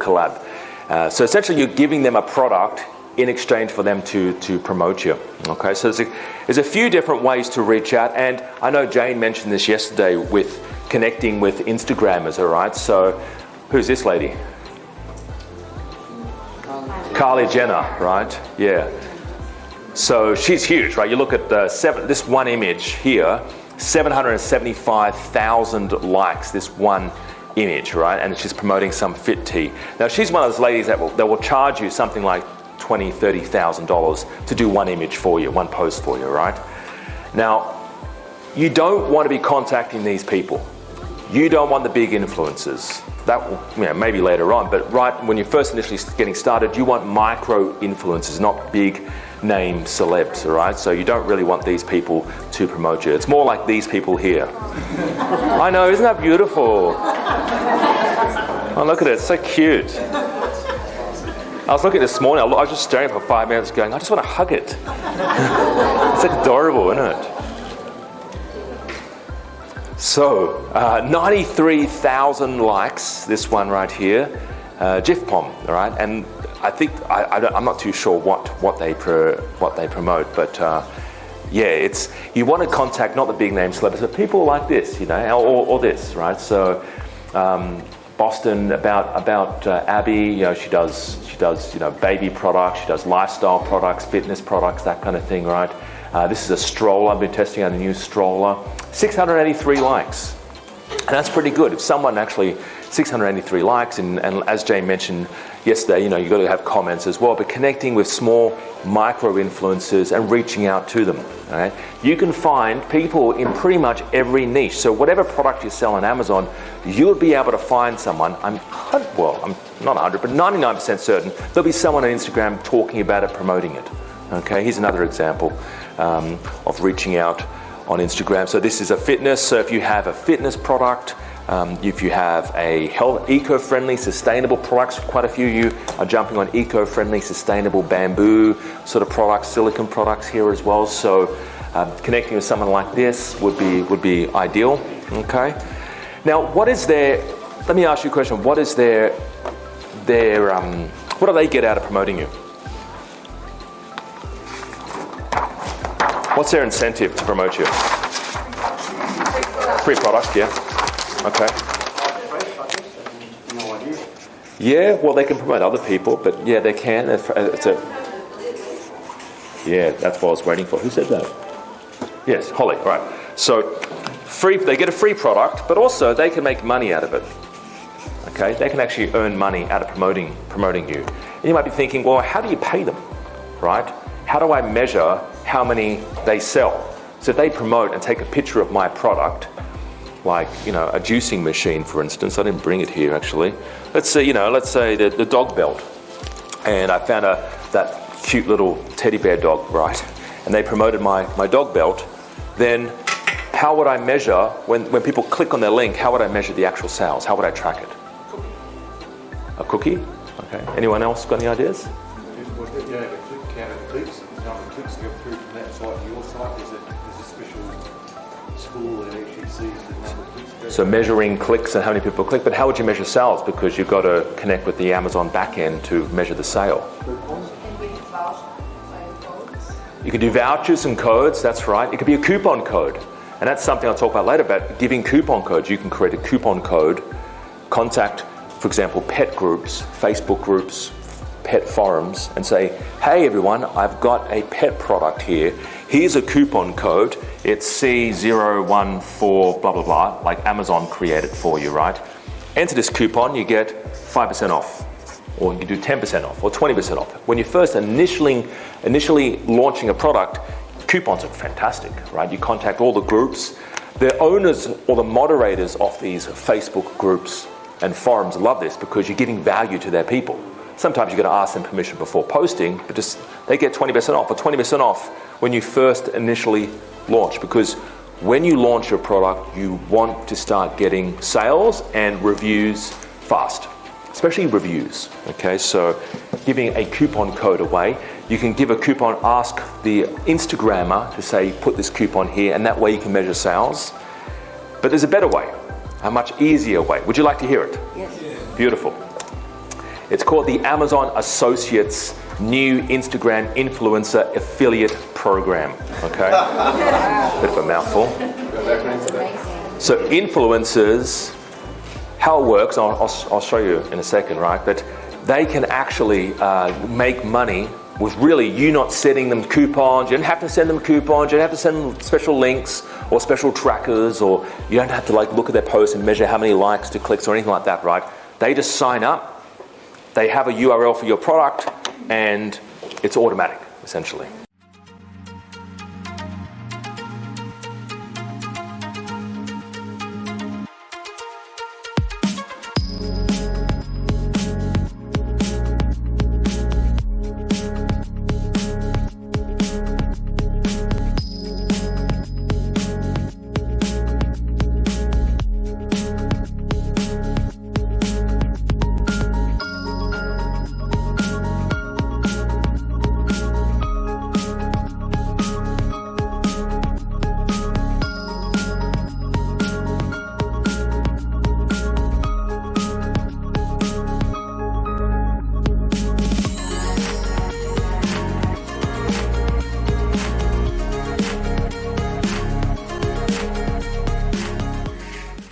collab. So essentially you're giving them a product in exchange for them to promote you. Okay, so there's a few different ways to reach out, and I know Jane mentioned this yesterday with connecting with Instagrammers, all right? So who's this lady? Kylie Jenner, right? Yeah. So she's huge, right? You look at this one image here, 775,000 likes, this one image, right? And she's promoting some fit tea. Now she's one of those ladies that will charge you something like $20,000, $30,000 to do one image for you, one post for you, right? Now, you don't want to be contacting these people. You don't want the big influencers. That will, maybe later on, but right when you're first initially getting started, you want micro influencers, not big name celebs, all right? So you don't really want these people to promote you. It's more like these people here. I know, isn't that beautiful? Oh, look at it, it's so cute. I was looking this morning, I was just staring for 5 minutes going, I just want to hug it. It's like adorable, isn't it? So, 93,000 likes, this one right here, GIF-POM, all right? And I think, I'm not too sure what they promote, but yeah, you want to contact not the big name celebrities, but people like this, or this, right? So, Boston about Abby, she does baby products, she does lifestyle products, fitness products, that kind of thing, right? This is a stroller. I've been testing out a new stroller. 683 likes, and that's pretty good. If someone actually 683 likes, and as Jane mentioned yesterday, you've got to have comments as well. But connecting with small micro influencers and reaching out to them. All right? You can find people in pretty much every niche. So whatever product you sell on Amazon, you'll be able to find someone. I'm not 100, but 99% certain there'll be someone on Instagram talking about it, promoting it. Okay, here's another example of reaching out on Instagram. So this is a fitness. So if you have a fitness product, if you have a eco-friendly, sustainable products, quite a few of you are jumping on eco-friendly, sustainable bamboo sort of products, silicone products here as well. So connecting with someone like this would be ideal. Okay. Now, what is their? Let me ask you a question. What is their? What do they get out of promoting you? What's their incentive to promote you? Free product, yeah. Okay. Yeah, well, they can promote other people, but yeah, they can. Yeah, that's what I was waiting for. Who said that? Yes, Holly, right. So, they get a free product, but also they can make money out of it. Okay, they can actually earn money out of promoting you. And you might be thinking, well, how do you pay them, right? How do I measure how many they sell? So if they promote and take a picture of my product, like a juicing machine, for instance. I didn't bring it here actually. Let's say the dog belt, and I found that cute little teddy bear dog, right? And they promoted my dog belt. Then how would I measure when people click on their link? How would I measure the actual sales? How would I track it? A cookie? Okay. Anyone else got any ideas? Yeah, the click count of clicks. How many clicks go through from that site to your site? There's a special school that actually sees the number of clicks. So measuring clicks and how many people click, but how would you measure sales? Because you've got to connect with the Amazon backend to measure the sale. You can do vouchers and codes, that's right. It could be a coupon code. And that's something I'll talk about later, about giving coupon codes. You can create a coupon code, contact, for example, pet groups, Facebook groups, pet forums, and say, hey everyone, I've got a pet product here. Here's a coupon code. It's C014 blah, blah, blah, like Amazon created for you, right? Enter this coupon, you get 5% off. Or you can do 10% off or 20% off. When you're first initially launching a product, coupons are fantastic, right? You contact all the groups. The owners or the moderators of these Facebook groups and forums love this because you're giving value to their people. Sometimes you've got to ask them permission before posting, but just they get 20% off or 20% off when you first initially launch, because when you launch your product, you want to start getting sales and reviews fast, especially reviews. Okay, so giving a coupon code away, you can give a coupon, ask the Instagrammer to say, put this coupon here, and that way you can measure sales. But there's a better way, a much easier way. Would you like to hear it? Yes. Beautiful. It's called the Amazon Associates new Instagram influencer affiliate program. Okay, bit of a mouthful. So influencers, how it works, I'll show you in a second, right? But they can actually make money with really you not sending them coupons. You don't have to send them coupons. You don't have to send them special links or special trackers, or you don't have to like look at their posts and measure how many likes to clicks or anything like that, right? They just sign up. They have a URL for your product, and it's automatic, essentially.